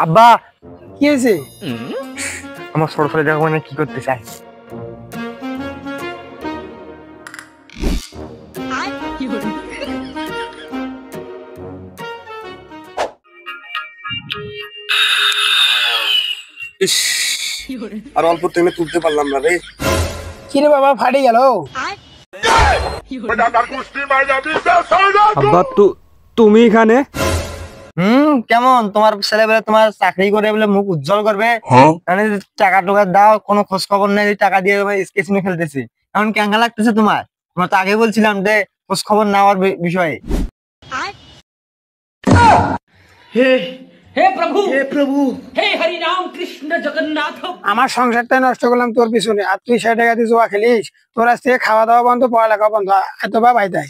আব্বা কি হয়েছে? আমার ছোট ছেলে দেখো মানে কি করতে চায়। আর অল্প টাইমে তুলতে পারলাম না রে। কি রে বাবা, ফাটে গেল? আব্বা তুমি এখানে? কেমন তোমার ছেলে বলে তোমার চাকরি করে বলে মুখ উজ্জ্বল করবে, টাকা টোকা দাও, কোনো খোঁজ খবর নেই, টাকা দিয়ে স্কেচিং খেলতেছি। এখন কেঙ্গা লাগতেছে তোমার? তোমার তো আগে বলছিলাম যে খোঁজ খবর নেওয়ার বিষয়ে। हे प्रभु हे हरि राम कृष्ण जगन्नाथ। আমার সংসারটা নষ্ট করলাম তোর পিছনে, আর তুই 60 টাকা দিয়ে জুয়া খেলিস। তোর আজ থেকে খাওয়া দাওয়া বন্ধ, পড়ালেখা বন্ধ। এত বা ভাই তাই